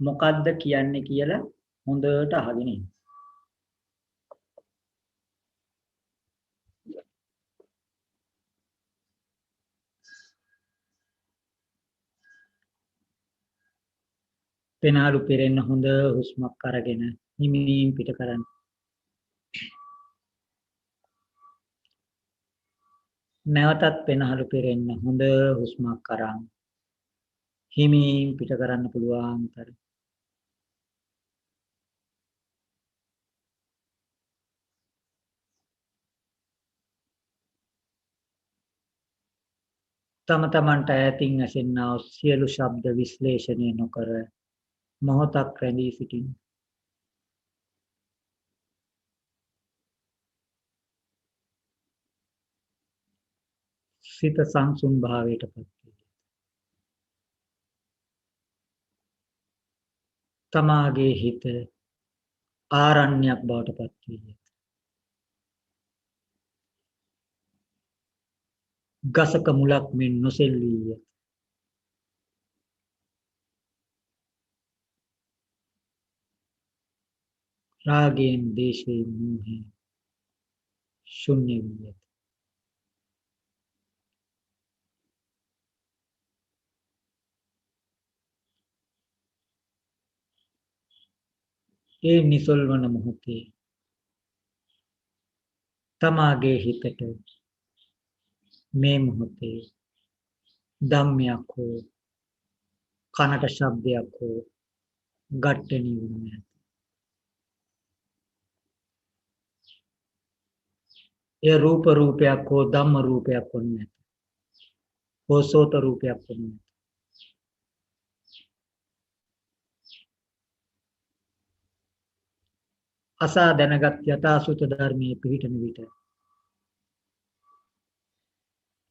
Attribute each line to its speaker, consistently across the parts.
Speaker 1: මොකද්ද කියන්නේ කියලා හොඳට අහගෙන ඉන්න. පෙනහළු පෙරෙන්න හොඳ හුස්මක් අරගෙන හිමින් පිට කරන්න. නැවතත් පෙනහළු පෙරෙන්න හොඳ හුස්මක් අරන් හිමින් පිට කරන්න පුළුවන් තරම්. තම තමන්ට ඈතින් ඇසෙනා සියලු ශබ්ද විශ්ලේෂණය නොකර මොහොතක් රැඳී සිටින්න. සිත සංසුන් භාවයට පත් වේ. තමාගේ හිත ආරණ්‍යයක් බවට පත් වේ. ගසක මුලක් මෙන් නොසෙල්වීය. රාගයෙන් දේශයෙන් මෝහයෙන් ශුන්‍ය විය. ඒ නිසල් වන මොහොතේ තමාගේ හිතට මේ මොහොතේ ධම්මයක් හෝ කනට ශබ්දයක් හෝ ඝට්ටණි වුණේ. ඒ රූප රූපයක් හෝ ධම්ම රූපයක් වන්නේ. හෝ සෝත රූපයක් වන්නේ. අසා දැනගත් යථාසුත ධර්මයේ පිහිටන විට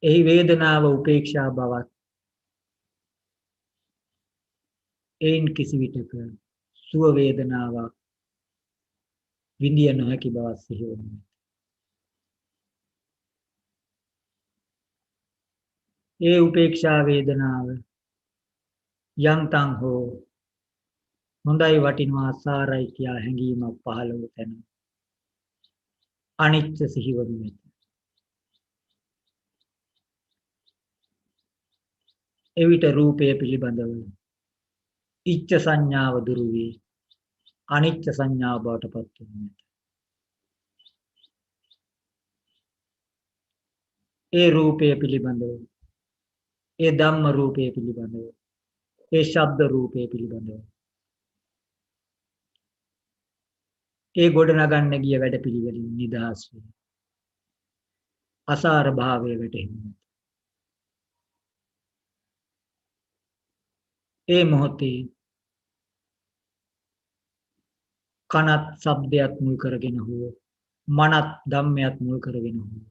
Speaker 1: එහි වේදනාව උපේක්ෂා බවත් එයින් කිසි විටක සුව වේදනාවක් විඳිය නොහැකි බව සිහි වෙනවා. ඒ උපේක්ෂා වේදනාව යන්තම් හෝ හොඳයි වටිනවා සාරයි කියා හැඟීමක් පහළ වූ තැන අනිත්‍ය සිහි වෙනවා. එවිට රූපය පිළිබඳව ඉච්ඡ සංඥාව දුරු වී අනිත්‍ය සංඥාව බවට පත් වෙනවා. ඒ රූපය පිළිබඳව ඒ ධම්ම රූපය පිළිබඳව ඒ ශබ්ද රූපය පිළිබඳව ඒ ගොඩ නගන්න ගිය වැඩ පිළිවෙලින් නිදහස් වේ. අසාර භාවයේ වැටෙනවා. ඒ මොහොතේ කනත් ශබ්දයක් මුල් කරගෙන හෝ මනත් ධම්මයක් මුල් කරගෙන හෝ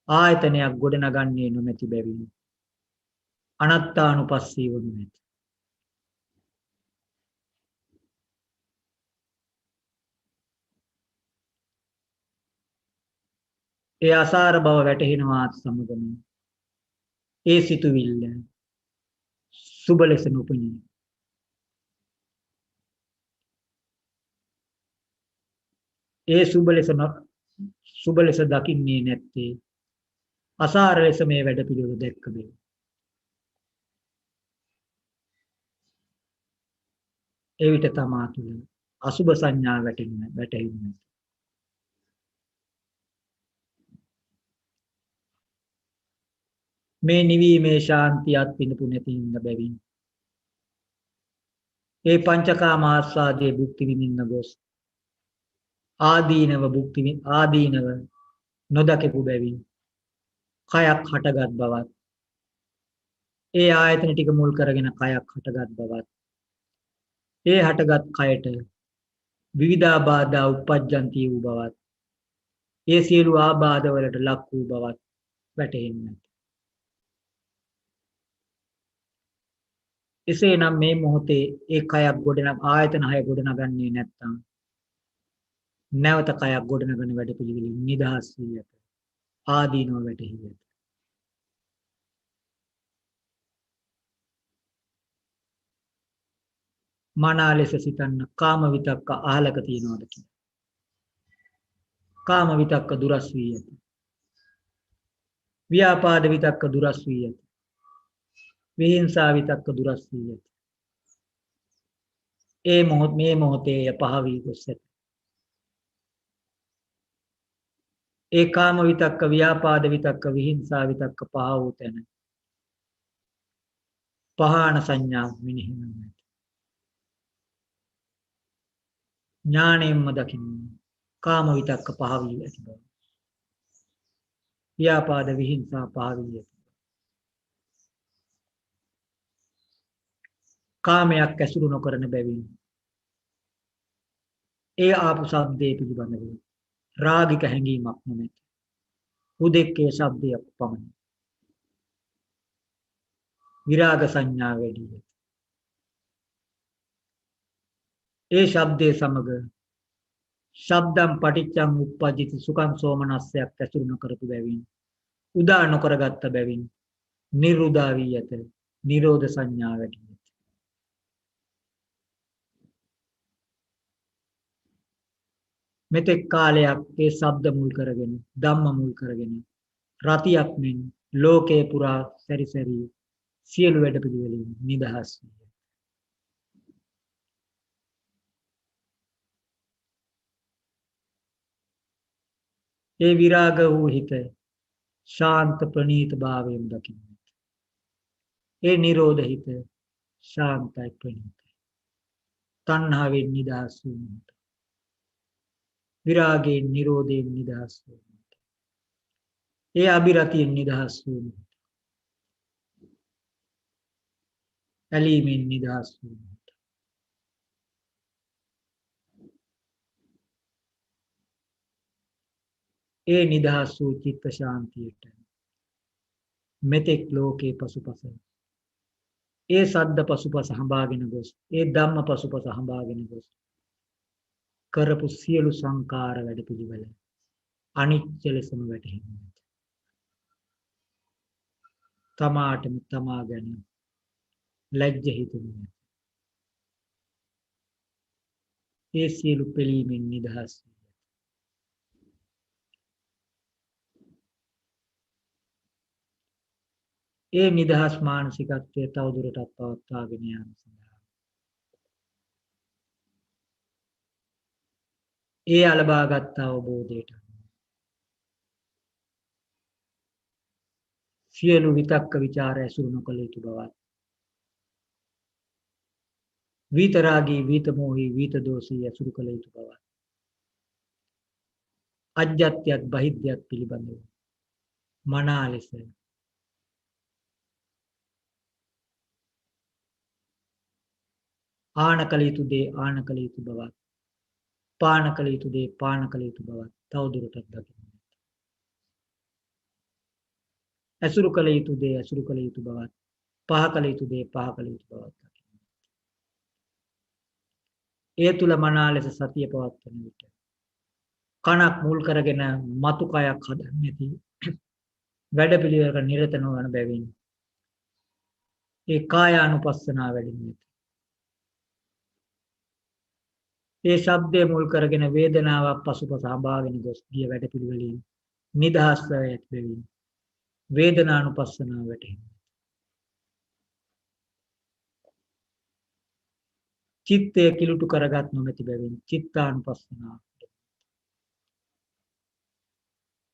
Speaker 1: ආයතනයක් ගොඩ නගන්නේ නොමැති බැවින් අනත්තානුපස්සී වනු නැත. ඒ අසාර බව වැටහෙනවාත් සමගම ඒ සිතුවිල්ල සුබ ලෙස නොපෙනී. ඒ සුබ ලෙස දකින්නේ නැත්තේ අසාර ලෙස මේ වැඩ පිළිවෙල දැක්ක බැවින්. එවිට තමා තුළ අසුබ සංඥා වැටෙන්නේ. මේ නිවීමේ ශාන්තියත් පිණපු නැති ඉන්න බැවින් ඒ පංචකාම ආස්වාදයේ භුක්ති විඳින්න ගොස් ආදීනව නොදකපු බැවින් කයක් හටගත් බවත් ඒ ආයතන ටික මුල් කරගෙන කයක් හටගත් බවත් ඒ හටගත් කයට විවිධාබාධා උප්පජ්ජන්ති වූ බවත් ඒ සියලු ආබාධ වලට ලක් වූ බවත් වැටහෙන්නේ. එසේනම් මේ මොහොතේ ඒ කයක් ගොඩනග ආයතන 6 ගොඩනගන්නේ නැත්නම් නැවත කයක් ගොඩනගන වැඩ පිළිවෙලින් නිදහස් වී ඇත. ආදීනව වැටහි ඇත. මනා ලෙස සිතන්න කාම විතක්ක අහලක තියනවාද කියලා. කාම විතක්ක දුරස් වී ඇත. ව්‍යාපාද විතක්ක දුරස් වී ඇත. විහිංසා විතක්ක දුරස් වී ඇත. මේ මොහොතේ පහ වී ගොස් ඇත. ඒ කාම විතක්ක ව්‍යාපාද විතක්ක විහිංසා විතක්ක පහ වූ තැන පහාන සංඥා මෙනෙහි වෙනවා. ඥාණයෙන්ම දකින්න කාම විතක්ක පහ වී ඇති බව. ව්‍යාපාද විහිංසා පහ වී ඇති. කාමයක් ඇසුරු නොකරන බැවින් ඒ ආපු ශබ්දයේ පිළිබඳව රාගික හැඟීමක් නොමැත. උදෙක්කේ ශබ්දයක් පමණයි. විරාග සංඥා වැඩි. ඒ ශබ්දයේ සමග ශබ්දම් පටිච්චං උප්පජ්ජති සුඛං සෝමනස්සයක් ඇසුරු නොකරපු බැවින් උදා නොකරගත්ත බැවින් නිරුදා වී ඇත. නිරෝධ සංඥා වැඩි. මෙතෙක් කාලයක් ඒ ශබ්ද මුල් කරගෙන ධම්ම මුල් කරගෙන රතියක් මෙන් ලෝකේ පුරා සැරිසැරී සියලු වැඩ පිළිවෙලින් නිදහස් විය. ඒ විරාග වූ හිත ශාන්ත ප්‍රණීත භාවයෙන් දකින්න. ඒ නිරෝධ හිත ශාන්තයි ප්‍රණීතයි. තණ්හාවෙන් නිදහස් වූ විරාගයෙන් නිරෝධයෙන් නිදහස් වූ ඒ අභිරතියෙන් නිදහස් වූ ඇලීමෙන් නිදහස් වූ ඒ නිදහස් වූ චිත්ත ශාන්තියට මෙතෙක් ලෝකේ පසුපස ඒ සද්ද පසුපස හඹාගෙන ගොස් ඒ ධම්ම පසුපස හඹාගෙන ගොස් කරපු සියලු සංකාර වැඩ පිළිවෙල අනිත්‍ය ලෙසම වැටහෙනවා. තමාටම තමා ගැන ලැජ්ජ හිතුනේ. ඒ සියලු පිළීමෙන් නිදහස්. ඒ නිදහස් මානසිකත්වය තවදුරටත් පවත්වාගෙන යාම සඳහා ඒ අලබාගත් අවබෝධයට සියලු විතක්ක ਵਿਚාර ඇසුරු නොකළ යුතු බවත් විතරාගී විතමෝහි විතදෝෂී ඇසුරු කළ යුතු බවත් අජ්ජත්‍යත් බහිද්දයත් පිළිබඳව මනා ලෙස ආන කළ යුතු දේ ආන කළ යුතු බවත් පාන කළ යුතු දේ පාන කළ යුතු බවත් තවදුරටත් දකින්න. ඇසුරු කළ යුතු දේ ඇසුරු කළ යුතු බවත් පහ කළ යුතු දේ පහ කළ යුතු බවත් දකින්න. ඒ තුල මනා ලෙස සතිය පවත්වන විට කනක් මුල් කරගෙන මතු කයක් හදන්නේ නැති වැඩපිළිවෙලක නිරත නොවන බැවින් ඒ කායානුපස්සනාව වැඩි වෙනවා. ඒ ශබ්දය මුල් කරගෙන වේදනාවක් පසුපස හඹාගෙන ගොස් ගිය වැඩපිළිවෙලින් නිදහස් ව ඇති බැවින් වේදනානුපස්සනාව වැටහෙනවා. චිත්තය කිලුටු කරගත් නොමැති බැවින් චිත්තානුපස්සනාව.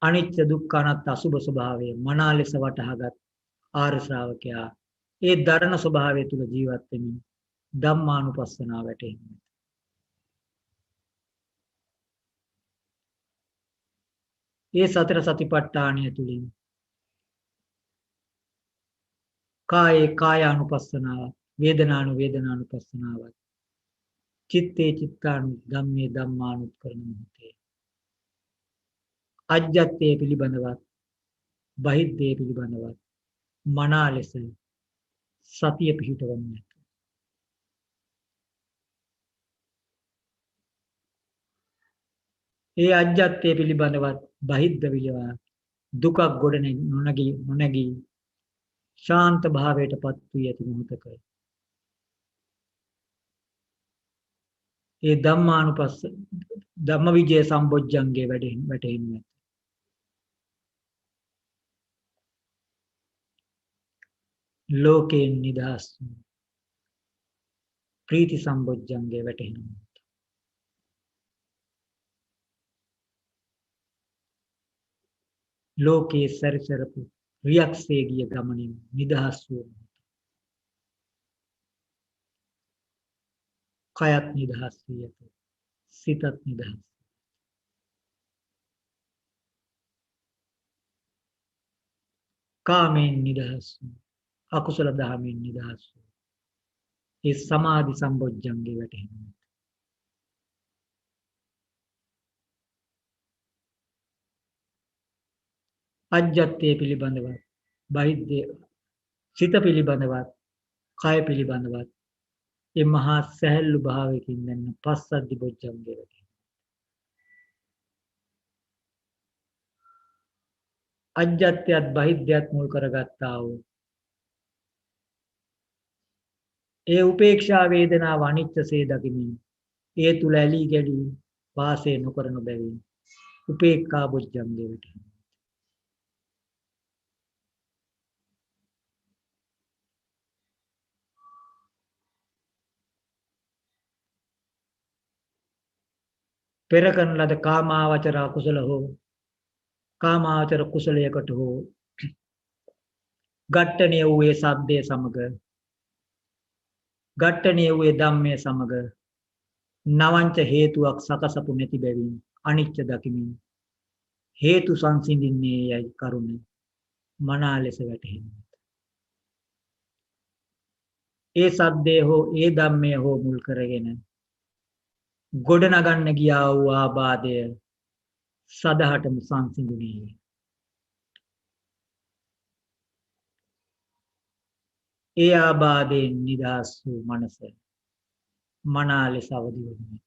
Speaker 1: අනිත්‍ය දුක්ඛ අනාත්ම අසුභ ස්වභාවය මනා ලෙස වටහාගත් ආර්ය ශ්‍රාවකයා ඒ දරණ ස්වභාවය තුල ජීවත් වෙමින් ධම්මානුපස්සනාව වැටහෙනවා. ඒ සතර සතිපට්ඨානය තුලින් කායේ කායානුපස්සනාව වේදනානු වේදනානුපස්සනාව චිත්තේ චිත්තානු ධම්මේ ධම්මානුත්කරණ මොහොතේ අජ්ජත්තේ පිළිබඳවත් බහිද්දේ පිළිබඳවත් මනා ලෙස සතිය පිහිටවන්නේ. ඒ අජ්ජත්තේ පිළිබඳවත් බහිද්ද විලවා දුකක් ගොඩ නොනැගී ශාන්ත භාවයට පත් වී ඇති මොහොතක ඒ ධම්මානුපස්ස ධම්මවිජය සම්බොජ්ජංගේ වැටෙන්නේ. ලෝකයෙන් නිදහස් වූ ප්‍රීති සම්බොජ්ජංගේ වැටෙනවා. ලෝකයේ සැරිසරපු රියක්සේ ගිය ගමනින් නිදහස් වූ කයත් නිදහස් වී ඇත. සිතත් නිදහස්. කාමයෙන් නිදහස් වූ අකුසල දහමින් නිදහස් වූ ඒ සමාධි සම්බොජ්ජංගේ වැටෙනවා. අජ්ජත්තේ පිළිබඳව බහිද්ද සිත පිළිබඳවත් කය පිළිබඳවත් ඒ මහා සැහැල්ලු භාවයකින් දැන්න පස්සද්ධි බොජ්ජංගේ වැටෙනවා. අජ්ජත්‍යත් බහිද්දයත් මුල් කරගත්තා වූ ඒ උපේක්ෂා වේදනාව අනිත්‍යසේ දකිමින් ඒ තුල ඇලී ගැලී වාසය නොකරන බැවින් උපේක්ඛා බොජ්ජංගේ වැටෙනවා. පෙර කරන ලද කාමාවචර අකුසල හෝ කාමාවචර කුසලයකට හෝ ඝට්ටණය වූ සද්දේ සමග ඝට්ටණය වූ ධම්මයේ සමග නවංච හේතුවක් සකසපු නැති බැවින් අනිච්ච දකිමින් හේතු සංසිඳින්නේ යයි කරුණ මනා ලෙස වැටහෙනවා. ඒ සද්දේ හෝ ඒ ධම්මයේ හෝ මුල් කරගෙන ගොඩ නගන්න ගියා වූ ආබාධය සදහටම සංසිඳුනේ. ඒ ආබාධයෙන් නිදහස් වූ මනස මනා ලෙස අවදි වුණා.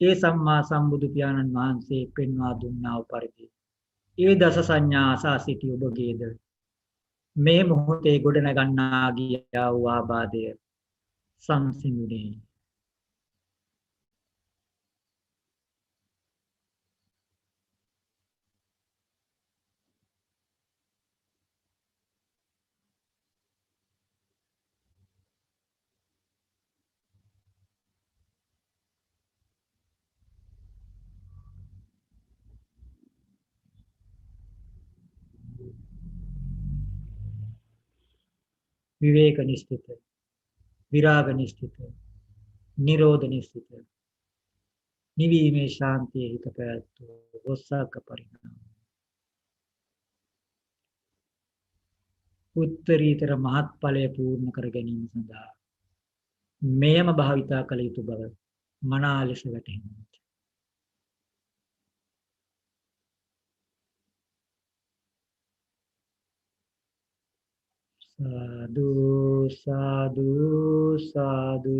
Speaker 1: ඒ සම්මා සම්බුදු පියාණන් වහන්සේ පෙන්වා දුන්නා වූ පරිදි ඒ දස සංඥා අසා සිටි ඔබගේද මේ මොහොතේ ගොඩ නගන්නා ගියා වූ ආබාධය සංසිඳුනේ. විවේක නිස්සිත, විරාග නිස්සිත, නිරෝධ නිස්සිත, නිවීමේ ශාන්තිය හිත පැවැත්වූ ඔස්සක පරිණාම. උත්තරීතර මහත්ඵලය පූර්ණ කර ගැනීම සඳහා මෙයම භාවිතා කළ යුතු බව මනා ලෙස වැටහෙනවා. සාදු සාදු සාදු